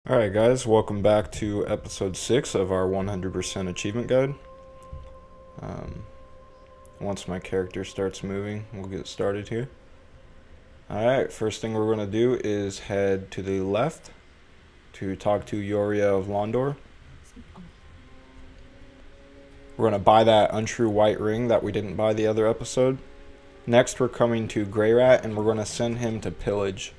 Alright guys, welcome back to episode 6 of our 100% achievement guide. Once my character starts moving, we'll get started here. Alright, first thing we're going to do is head to the left to talk to Yoria of Londor. We're going to buy that untrue white ring that we didn't buy the other episode. Next we're coming to Grey Rat and we're going to send him to pillage.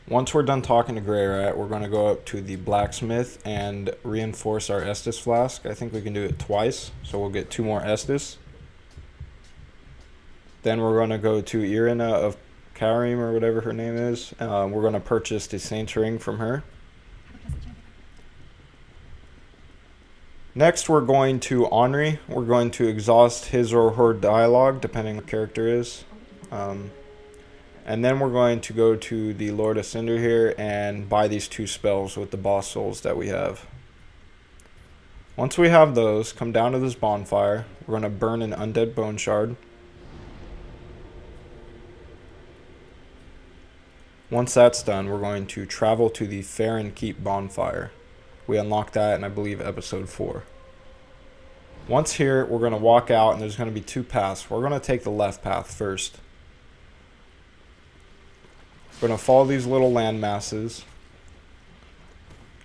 Once we're done talking to Grey Rat, we're going to go up to the blacksmith and reinforce our Estus flask. I think we can do it twice, so we'll get 2 more Estus. Then we're going to go to Irina of Karim, or whatever her name is. We're going to purchase the Saint's Ring from her. Next, we're going to Henri. We're going to exhaust his or her dialogue, depending on what the character is. And then we're going to go to the Lord of Cinder here and buy these 2 spells with the boss souls that we have. Once we have those, come down to this bonfire. We're going to burn an undead bone shard. Once that's done, we're going to travel to the Farron Keep bonfire. We unlocked that in, I believe, episode 4. Once here, we're going to walk out and there's going to be 2 paths. We're going to take the left path first. We're going to follow these little land masses.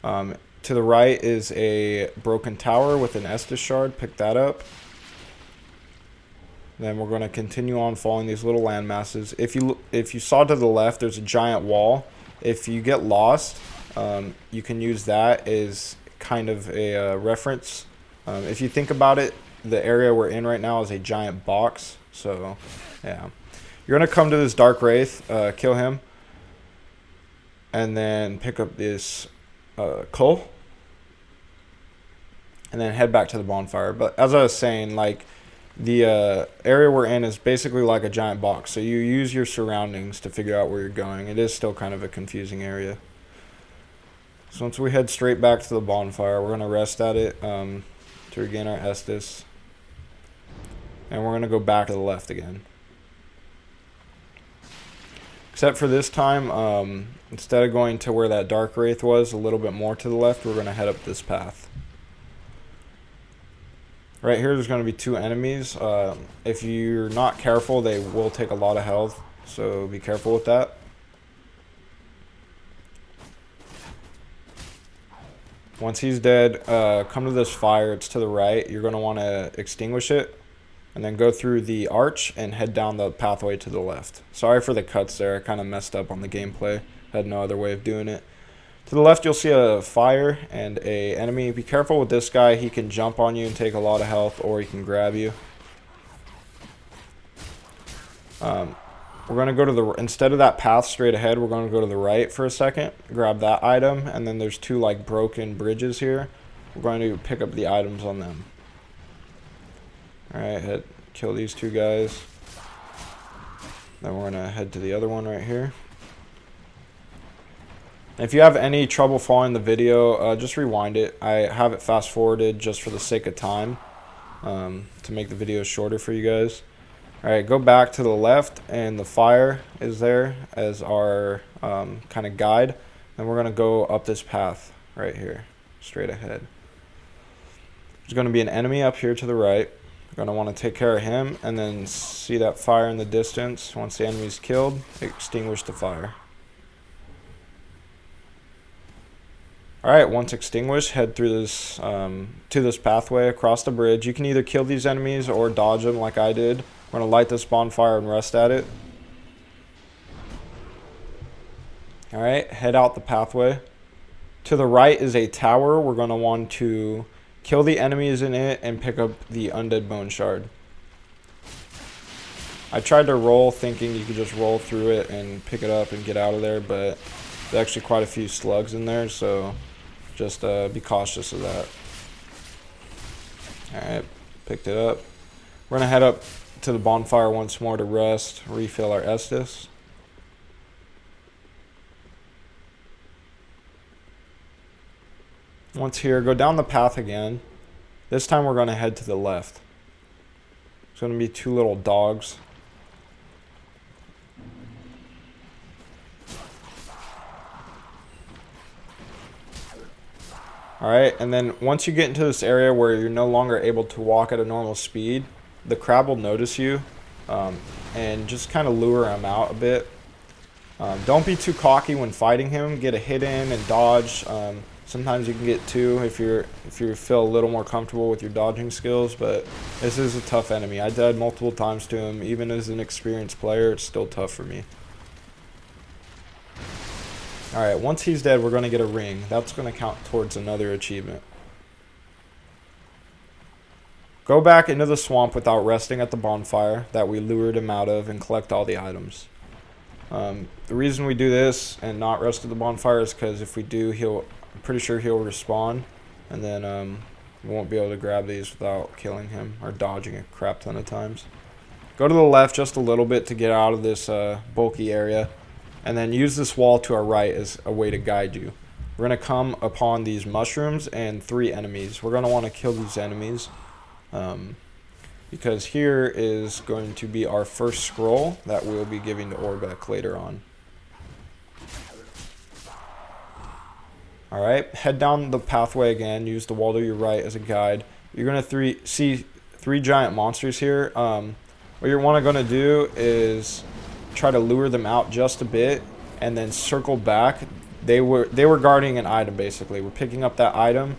To the right is a broken tower with an Estus shard. Pick that up. Then we're going to continue on following these little land masses. If you saw to the left, there's a giant wall. If you get lost, you can use that as kind of a reference. If you think about it, the area we're in right now is a giant box. So, yeah. You're going to come to this Dark Wraith, kill him. And then pick up this coal. And then head back to the bonfire. But as I was saying, like, the area we're in is basically like a giant box. So you use your surroundings to figure out where you're going. It is still kind of a confusing area. So once we head straight back to the bonfire, we're going to rest at it to regain our Estus. And we're going to go back to the left again. Except for this time, instead of going to where that Dark Wraith was, a little bit more to the left, we're going to head up this path. Right here, there's going to be 2 enemies. If you're not careful, they will take a lot of health, so be careful with that. Once he's dead, come to this fire. It's to the right. You're going to want to extinguish it. And then go through the arch and head down the pathway to the left. Sorry for the cuts there. I kind of messed up on the gameplay. Had no other way of doing it. To the left, you'll see a fire and a enemy. Be careful with this guy. He can jump on you and take a lot of health, or he can grab you. We're going to go to the... Instead of that path straight ahead, we're going to go to the right for a second. Grab that item. And then there's 2, like, broken bridges here. We're going to pick up the items on them. Alright, kill these 2 guys. Then we're going to head to the other one right here. If you have any trouble following the video, just rewind it. I have it fast forwarded just for the sake of time, to make the video shorter for you guys. Alright, go back to the left and the fire is there as our kind of guide. Then we're going to go up this path right here, straight ahead. There's going to be an enemy up here to the right. Going to want to take care of him, and then see that fire in the distance. Once the enemy's killed, extinguish the fire. Alright, once extinguished, head through this to this pathway across the bridge. You can either kill these enemies or dodge them like I did. We're going to light this bonfire and rest at it. Alright, head out the pathway. To the right is a tower. We're going to want to kill the enemies in it and pick up the undead bone shard. I tried to roll thinking you could just roll through it and pick it up and get out of there, but there's actually quite a few slugs in there, so just be cautious of that. Alright, picked it up. We're going to head up to the bonfire once more to rest, refill our Estus. Once here, go down the path again. This time we're going to head to the left. It's going to be 2 little dogs. Alright, and then once you get into this area where you're no longer able to walk at a normal speed, the crab will notice you, and just kind of lure him out a bit. Don't be too cocky when fighting him. Get a hit in and dodge. Sometimes you can get two if you feel a little more comfortable with your dodging skills, but this is a tough enemy. I died multiple times to him. Even as an experienced player, it's still tough for me. Alright, once he's dead, we're going to get a ring. That's going to count towards another achievement. Go back into the swamp without resting at the bonfire that we lured him out of and collect all the items. The reason we do this and not rest at the bonfire is because if we do, I'm pretty sure he'll respawn, and then we won't be able to grab these without killing him or dodging a crap ton of times. Go to the left just a little bit to get out of this bulky area. And then use this wall to our right as a way to guide you. We're going to come upon these mushrooms and 3 enemies. We're going to want to kill these enemies. Because here is going to be our first scroll that we'll be giving to Orbeck later on. Alright, head down the pathway again. Use the wall to your right as a guide. You're going to see 3 giant monsters here. What you're going to do is try to lure them out just a bit and then circle back. They were guarding an item basically. We're picking up that item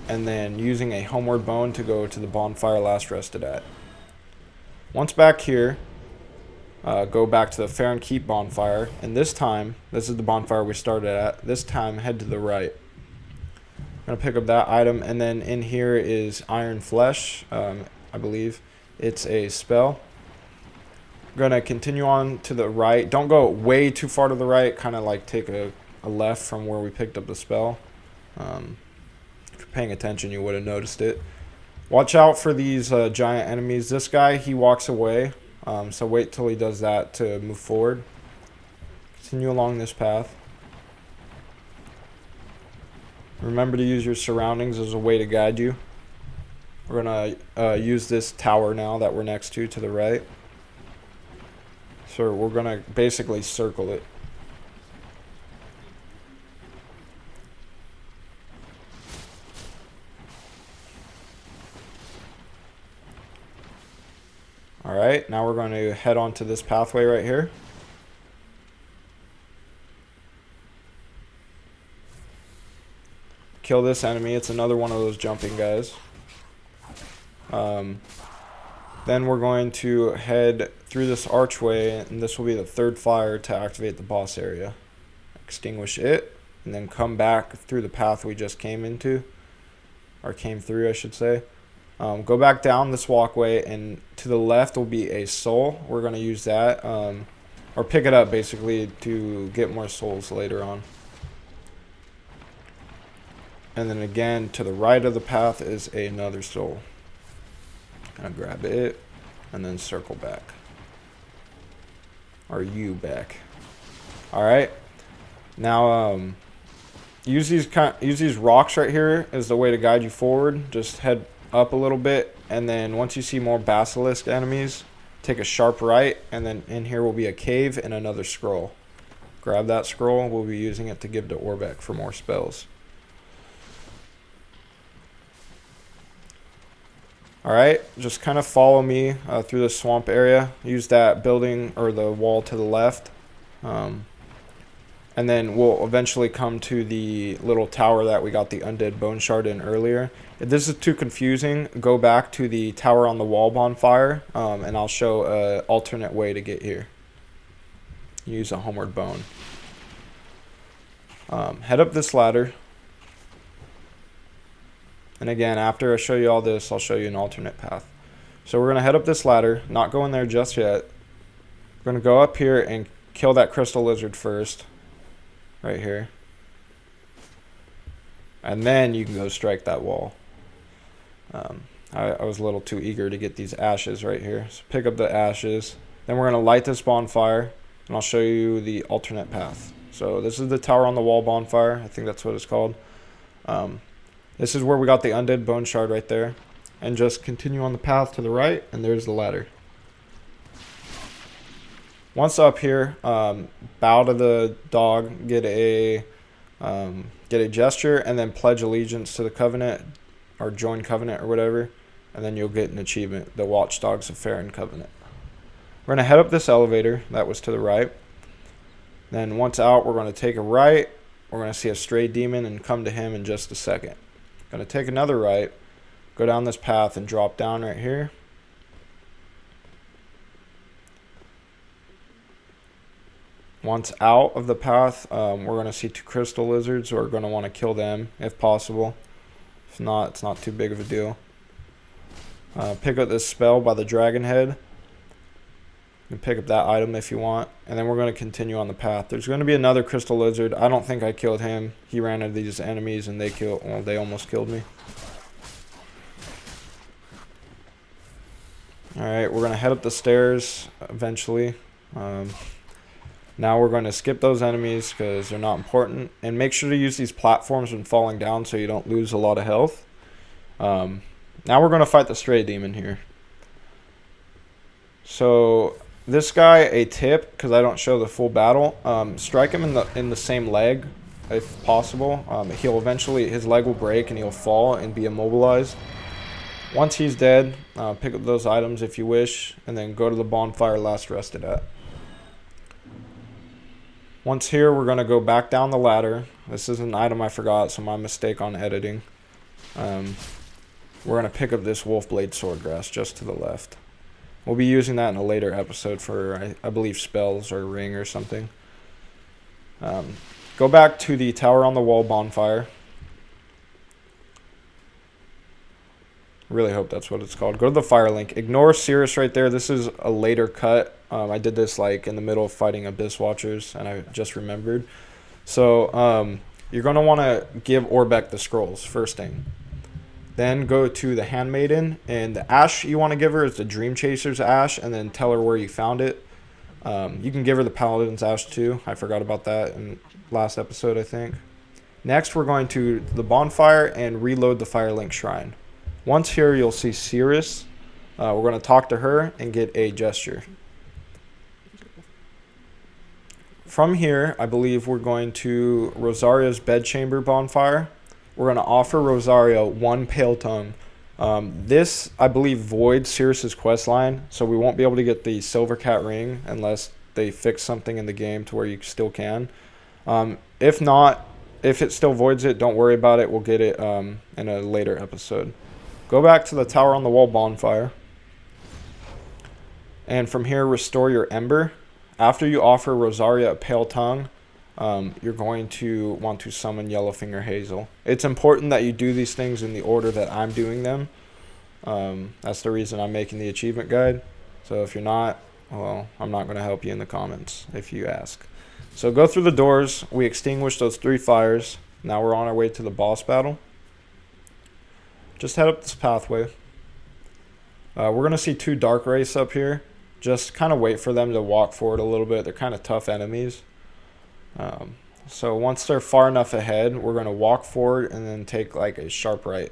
and then using a homeward bone to go to the bonfire last rested at. Once back here, go back to the Farron Keep bonfire, and this time, this is the bonfire we started at, this time head to the right. I'm going to pick up that item, and then in here is Iron Flesh, I believe. It's a spell. Going to continue on to the right. Don't go way too far to the right. Kind of like take a left from where we picked up the spell. If you're paying attention, you would have noticed it. Watch out for these giant enemies. This guy, he walks away. So wait till he does that to move forward. Continue along this path. Remember to use your surroundings as a way to guide you. We're going to use this tower now that we're next to the right. So we're going to basically circle it. Alright, now we're going to head on to this pathway right here. Kill this enemy. It's another one of those jumping guys. Then we're going to head through this archway, and this will be the 3rd fire to activate the boss area. Extinguish it, and then come back through the path we just came into. Or came through, I should say. Go back down this walkway, and to the left will be a soul. We're going to use that, or pick it up basically to get more souls later on. And then again, to the right of the path is another soul. Gonna grab it, and then circle back. Or you back. Alright. Now, use these rocks right here as the way to guide you forward. Just head up a little bit, and then once you see more basilisk enemies, take a sharp right, and then in here will be a cave and another scroll. Grab that scroll. We'll be using it to give to Orbeck for more spells. Alright, just kind of follow me through the swamp area. Use that building or the wall to the left. And then we'll eventually come to the little tower that we got the undead bone shard in earlier. If this is too confusing, go back to the tower on the wall bonfire, and I'll show an alternate way to get here. Use a homeward bone. Head up this ladder. And again, after I show you all this, I'll show you an alternate path. So we're going to head up this ladder, not go in there just yet. We're going to go up here and kill that crystal lizard first. Right here. And then you can go strike that wall. I was a little too eager to get these ashes right here. So pick up the ashes. Then we're going to light this bonfire, and I'll show you the alternate path. So this is the tower on the wall bonfire. I think that's what it's called. This is where we got the undead bone shard right there. And just continue on the path to the right, and there's the ladder. Once up here, bow to the dog, get a get a gesture, and then pledge allegiance to the covenant, or join covenant or whatever, and then you'll get an achievement, the Watchdogs of Farron covenant. We're going to head up this elevator that was to the right. Then once out, we're going to take a right. We're going to see a stray demon and come to him in just a second. Going to take another right, go down this path and drop down right here. Once out of the path, we're going to see 2 crystal lizards. We're going to want to kill them if possible. If not, it's not too big of a deal. Pick up this spell by the dragon head. You can pick up that item if you want. And then we're going to continue on the path. There's going to be another crystal lizard. I don't think I killed him. He ran into these enemies and they almost killed me. Alright, we're going to head up the stairs eventually. Now we're going to skip those enemies because they're not important. And make sure to use these platforms when falling down so you don't lose a lot of health. Now we're going to fight the stray demon here. So this guy, a tip, because I don't show the full battle, strike him in the same leg if possible. He'll eventually, his leg will break and he'll fall and be immobilized. Once he's dead, pick up those items if you wish, and then go to the bonfire last rested at. Once here, we're going to go back down the ladder. This is an item I forgot, so my mistake on editing. We're going to pick up this Wolfblade Swordgrass just to the left. We'll be using that in a later episode for, I believe, spells or ring or something. Go back to the Tower on the Wall bonfire. Really hope that's what it's called. Go to the fire link. Ignore Cirrus right there. This is a later cut. I did this like in the middle of fighting Abyss Watchers, and I just remembered. So you're going to want to give Orbeck the scrolls first thing. Then go to the Handmaiden, and the ash you want to give her is the Dream Chaser's ash, and then tell her where you found it. You can give her the Paladin's ash too. I forgot about that in last episode, I think. Next, we're going to the bonfire and reload the Firelink Shrine. Once here, you'll see Cirrus. We're going to talk to her and get a gesture. From here, I believe we're going to Rosaria's bedchamber bonfire. We're going to offer Rosaria 1 pale tongue. This, I believe, voids Cirrus's questline, so we won't be able to get the Silver Cat ring unless they fix something in the game to where you still can. If not, if it still voids it, don't worry about it. We'll get it in a later episode. Go back to the Tower on the Wall bonfire. And from here, restore your Ember. After you offer Rosaria a pale tongue, you're going to want to summon Yellowfinger Hazel. It's important that you do these things in the order that I'm doing them. That's the reason I'm making the achievement guide. So if you're not, well, I'm not going to help you in the comments if you ask. So go through the doors. We extinguished those 3 fires. Now we're on our way to the boss battle. Just head up this pathway. We're going to see 2 Dark Wraiths up here. Just kind of wait for them to walk forward a little bit. They're kind of tough enemies. So once they're far enough ahead, we're going to walk forward and then take like a sharp right.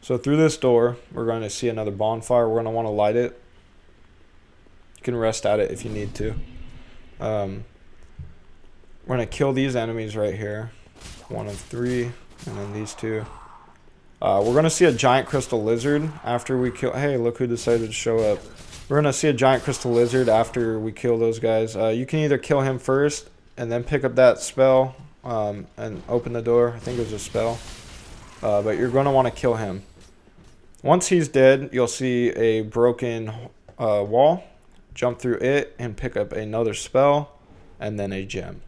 So through this door, we're going to see another bonfire. We're going to want to light it. You can rest at it if you need to. We're going to kill these enemies right here. 1 of 3, and then these 2. We're going to see a giant crystal lizard after we kill... Hey, look who decided to show up. We're going to see a giant crystal lizard after we kill those guys. You can either kill him first and then pick up that spell and open the door. I think it was a spell. But you're going to want to kill him. Once he's dead, you'll see a broken wall. Jump through it and pick up another spell and then a gem.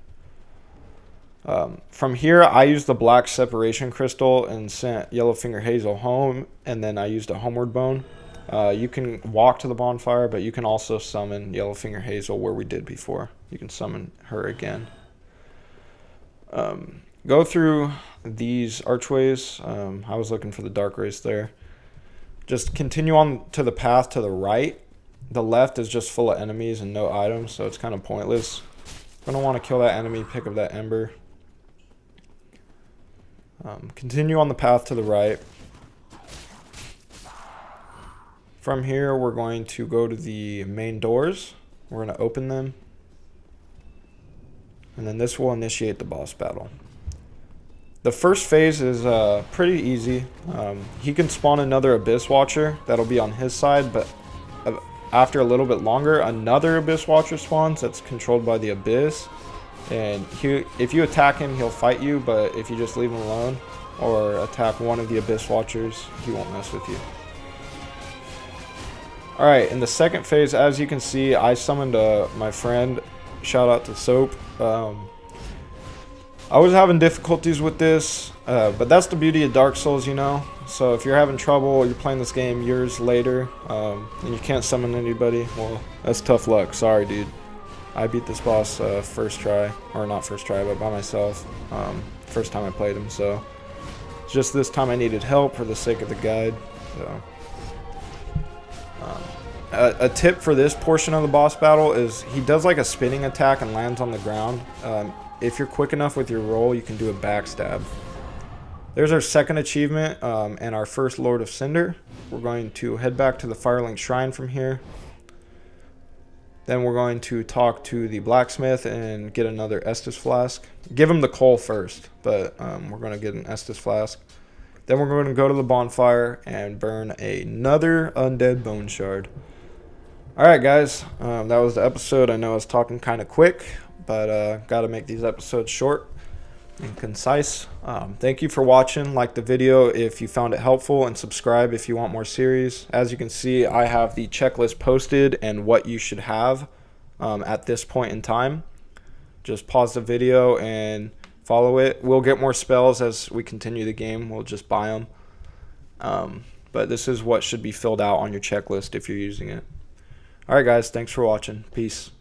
From here, I used the black separation crystal and sent Yellowfinger Hazel home, and then I used a homeward bone. You can walk to the bonfire, but you can also summon Yellowfinger Hazel where we did before. You can summon her again. Go through these archways. I was looking for the Dark Wraiths there. Just continue on to the path to the right. The left is just full of enemies and no items, so it's kind of pointless. You're going to want to kill that enemy, pick up that Ember. Continue on the path to the right. From here, we're going to go to the main doors. We're going to open them. and then this will initiate the boss battle. The first phase is pretty easy. He can spawn another Abyss Watcher that'll be on his side, but after a little bit longer, another Abyss Watcher spawns that's controlled by the Abyss, and if you attack him, he'll fight you, but if you just leave him alone or attack one of the Abyss Watchers, he won't mess with you. Alright, in the second phase, as you can see, I summoned my friend. Shout out to Soap. I was having difficulties with this, but that's the beauty of Dark Souls, you know. So if you're having trouble, you're playing this game years later, and you can't summon anybody, well, that's tough luck. Sorry, dude. I beat this boss first try, or not first try, but by myself. First time I played him, so just this time I needed help for the sake of the guide. So a tip for this portion of the boss battle is he does like a spinning attack and lands on the ground. If you're quick enough with your roll, you can do a backstab. There's our second achievement and our first Lord of Cinder. We're going to head back to the Firelink Shrine from here. Then we're going to talk to the blacksmith and get another Estus Flask. Give him the coal first, but we're going to get an Estus Flask. Then we're going to go to the bonfire and burn another undead bone shard. Alright guys, that was the episode. I know I was talking kind of quick, but got to make these episodes short and concise. Thank you for watching. Like the video if you found it helpful, and subscribe if you want more series. As you can see, I have the checklist posted and what you should have at this point in time. Just pause the video and follow it. We'll get more spells as we continue the game. We'll just buy them. But this is what should be filled out on your checklist if you're using it. Alright guys, thanks for watching. Peace.